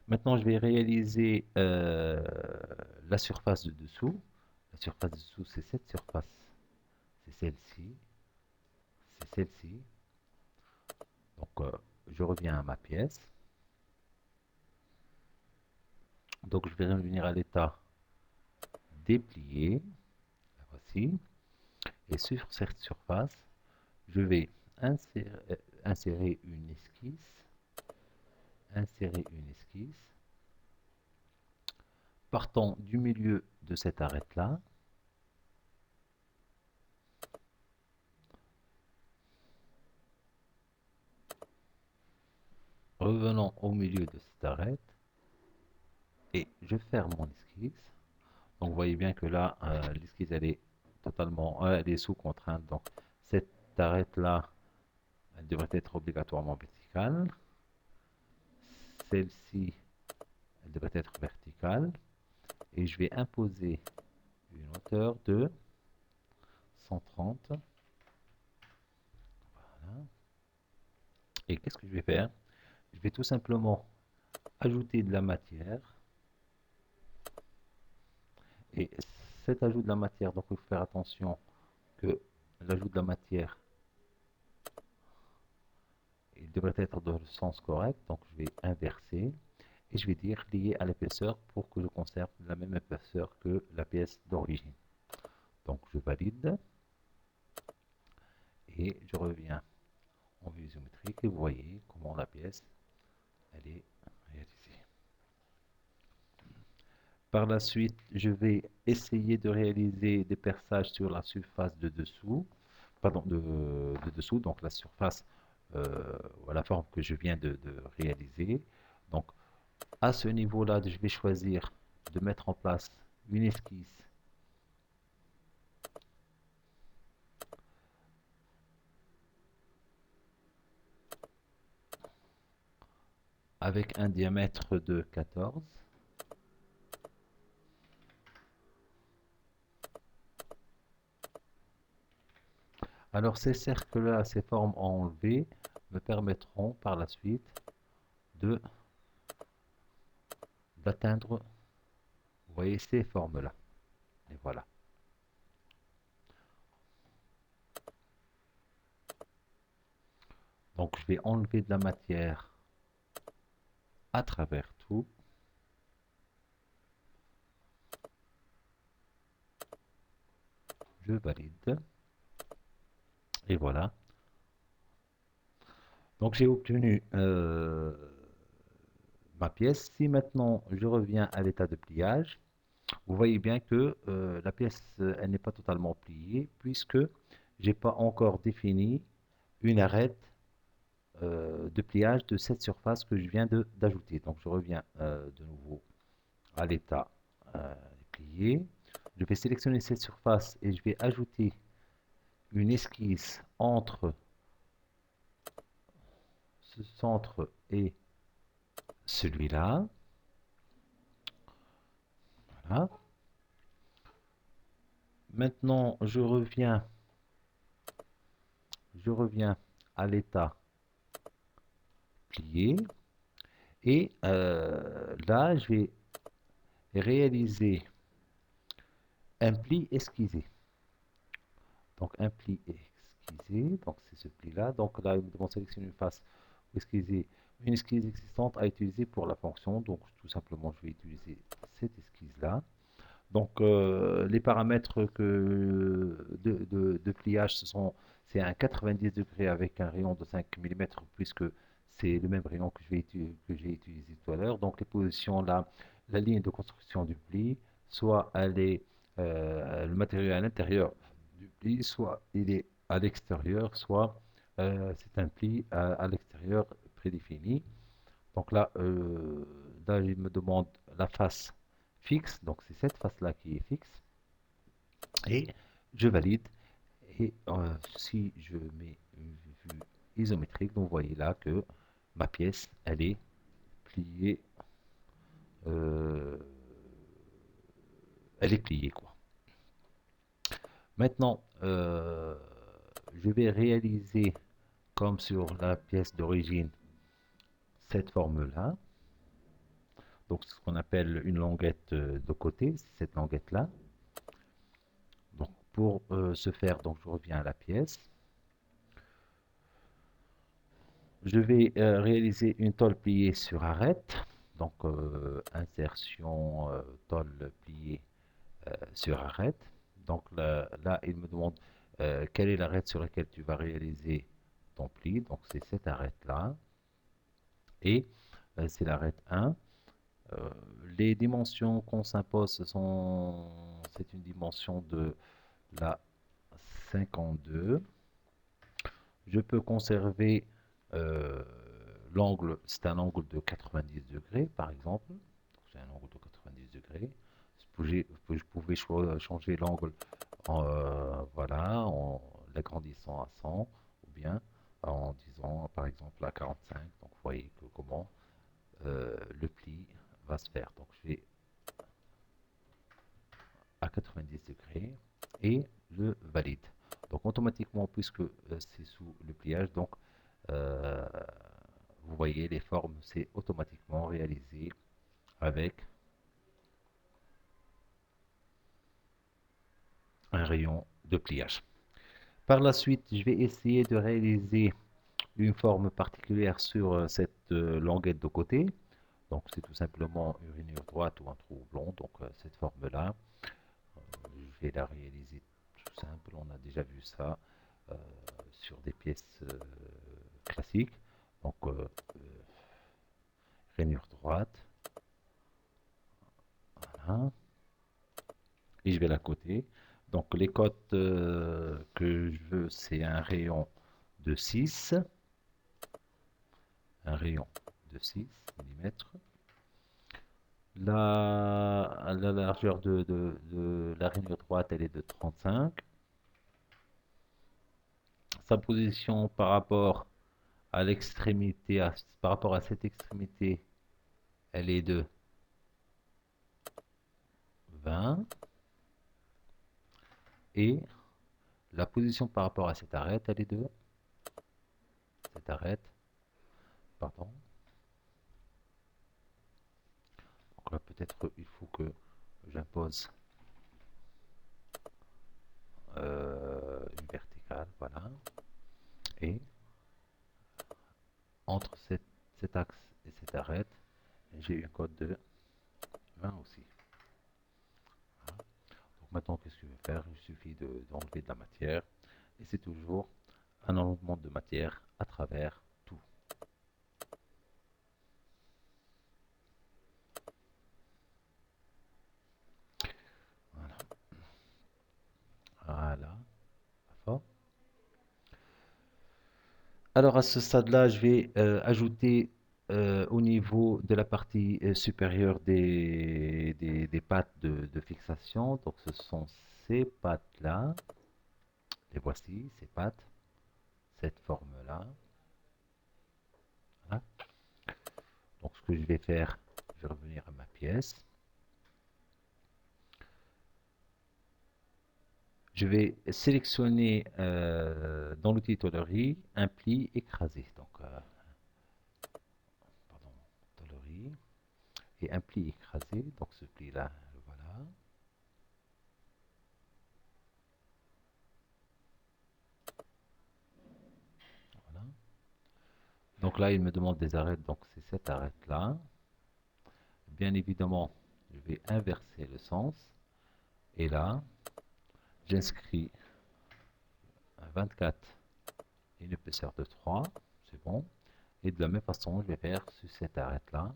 Maintenant, je vais réaliser la surface de dessous. La surface de dessous, c'est cette surface. C'est celle-ci. C'est celle-ci. Donc, je reviens à ma pièce. Donc, je vais revenir à l'état déplié. La voici. Et sur cette surface, je vais insérer une esquisse. Insérer une esquisse. Partant du milieu de cette arête-là. Revenons au milieu de cette arête. Et je ferme mon esquisse. Donc vous voyez bien que là, l'esquisse elle est totalement, elle est sous contrainte. Donc cette arête là, elle devrait être obligatoirement verticale. Celle-ci, elle devrait être verticale. Et je vais imposer une hauteur de 130. Voilà. Et qu'est-ce que je vais faire? Je vais tout simplement ajouter de la matière. Et cet ajout de la matière, donc il faut faire attention que l'ajout de la matière il devrait être dans le sens correct, donc je vais inverser et je vais dire lié à l'épaisseur pour que je conserve la même épaisseur que la pièce d'origine. Donc je valide et je reviens en vue isométrique et vous voyez comment la pièce elle est réalisée. Par la suite, je vais essayer de réaliser des perçages sur la surface de dessous, pardon, de dessous, donc la surface, la forme que je viens de réaliser. Donc à ce niveau-là, je vais choisir de mettre en place une esquisse avec un diamètre de 14. Alors ces cercles-là, ces formes enlevées, me permettront par la suite de d'atteindre, vous voyez, ces formes-là. Et voilà. Donc je vais enlever de la matière à travers tout. Je valide. Et voilà. Donc j'ai obtenu ma pièce. Si maintenant je reviens à l'état de pliage, vous voyez bien que la pièce elle n'est pas totalement pliée puisque j'ai pas encore défini une arête de pliage de cette surface que je viens d'ajouter. Donc je reviens de nouveau à l'état plié. Je vais sélectionner cette surface et je vais ajouter une esquisse entre ce centre et celui-là. Voilà. Maintenant, je reviens à l'état plié et là, je vais réaliser un pli esquissé. Donc, un pli esquissé, donc c'est ce pli-là. Donc là, nous devons sélectionner une face esquissée, une esquisse existante à utiliser pour la fonction. Donc, tout simplement, je vais utiliser cette esquisse-là. Donc, les paramètres de pliage, c'est un 90 degrés avec un rayon de 5 mm, puisque c'est le même rayon que j'ai utilisé tout à l'heure. Donc, les positions, là, la ligne de construction du pli, soit elle est, le matériau est à l'intérieur du pli, soit il est à l'extérieur, soit c'est un pli à l'extérieur prédéfini. Donc là, il me demande la face fixe, donc c'est cette face-là qui est fixe, et je valide. Et si je mets une vue isométrique, donc vous voyez là que ma pièce, elle est pliée, euh, elle est pliée quoi. Maintenant, je vais réaliser comme sur la pièce d'origine cette forme-là. Donc ce qu'on appelle une languette de côté, c'est cette languette-là. Donc pour ce faire, donc je reviens à la pièce. Je vais réaliser une tôle pliée sur arête. Donc insertion tôle pliée sur arête. Donc là, il me demande quelle est l'arête sur laquelle tu vas réaliser ton pli. Donc c'est cette arête-là. Et c'est l'arête 1. Euh, les dimensions qu'on s'impose c'est une dimension de la 52. Je peux conserver l'angle, c'est un angle de 90 degrés par exemple. C'est un angle de 90 degrés. Je pouvais changer l'angle voilà, en l'agrandissant à 100 ou bien en disant par exemple à 45. Donc vous voyez comment le pli va se faire. Donc je vais à 90 degrés et je valide. Donc automatiquement, puisque c'est sous le pliage, donc euh, vous voyez les formes, c'est automatiquement réalisé avec un rayon de pliage. Par la suite, je vais essayer de réaliser une forme particulière sur cette languette de côté. Donc c'est tout simplement une rainure droite ou un trou blond. Donc cette forme-là, je vais la réaliser tout simple. On a déjà vu ça euh, sur des pièces classiques. Donc rainure droite, voilà. Et je vais la coter. Donc les cotes que je veux, c'est un rayon de 6, un rayon de 6 mm. La largeur de la rainure droite, elle est de 35. Sa position par rapport à l'extrémité, par rapport à cette extrémité, elle est de 20. Et la position par rapport à cette arête, elle est de cette arête, pardon. Donc là, peut-être il faut que j'impose une verticale, voilà. Et entre cet axe et cette arête, j'ai une cote de 20 aussi. Voilà. Donc maintenant, qu'est-ce que je vais faire? Il suffit d'enlever de la matière. Et c'est toujours un enlèvement de matière à travers tout. Voilà. Voilà. Fort. Alors à ce stade-là, je vais ajouter au niveau de la partie supérieure des pattes de fixation. Donc ce sont ces pattes-là. Les voici, ces pattes, cette forme-là. Voilà. Donc ce que je vais faire, je vais revenir à ma pièce. Je vais sélectionner dans l'outil tôlerie un pli écrasé. Donc, pardon, tôlerie et un pli écrasé. Donc ce pli-là, voilà. Voilà. Donc là, il me demande des arêtes. Donc c'est cette arête-là. Bien évidemment, je vais inverser le sens. Et là, j'inscris un 24 et une épaisseur de 3. C'est bon. Et de la même façon, je vais faire sur cette arête-là.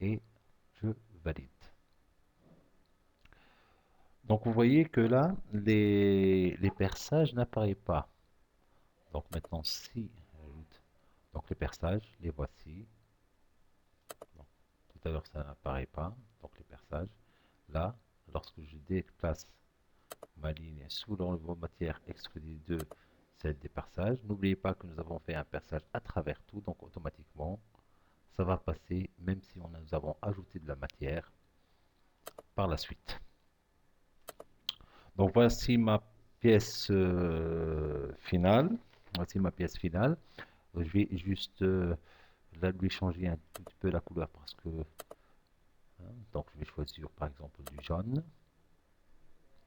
Et je valide. Donc vous voyez que là, les perçages n'apparaissent pas. Donc maintenant, si donc les perçages, les voici. Donc, tout à l'heure, ça n'apparaît pas. Donc les perçages. Là, lorsque je déplace ma ligne sous l'enlèvement matière extrudée de celle des perçages, n'oubliez pas que nous avons fait un perçage à travers tout. Donc automatiquement, ça va passer même si nous avons ajouté de la matière par la suite. Donc voici ma pièce finale. Voici ma pièce finale. Je vais juste là, lui changer un tout petit peu la couleur parce que, donc je vais choisir par exemple du jaune.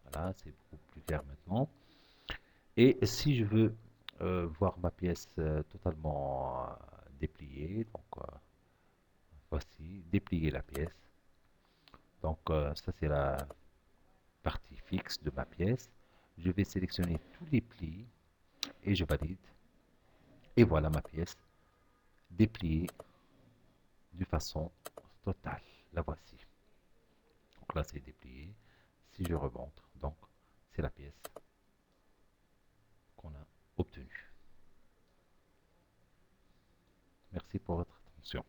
Voilà, c'est beaucoup plus clair maintenant. Et si je veux voir ma pièce totalement dépliée, donc voici, déplier la pièce. Donc ça c'est la partie fixe de ma pièce. Je vais sélectionner tous les plis et je valide. Et voilà ma pièce dépliée de façon totale. La voici. Donc là c'est déplié. Si je remonte, donc c'est la pièce qu'on a obtenue. Merci pour votre attention.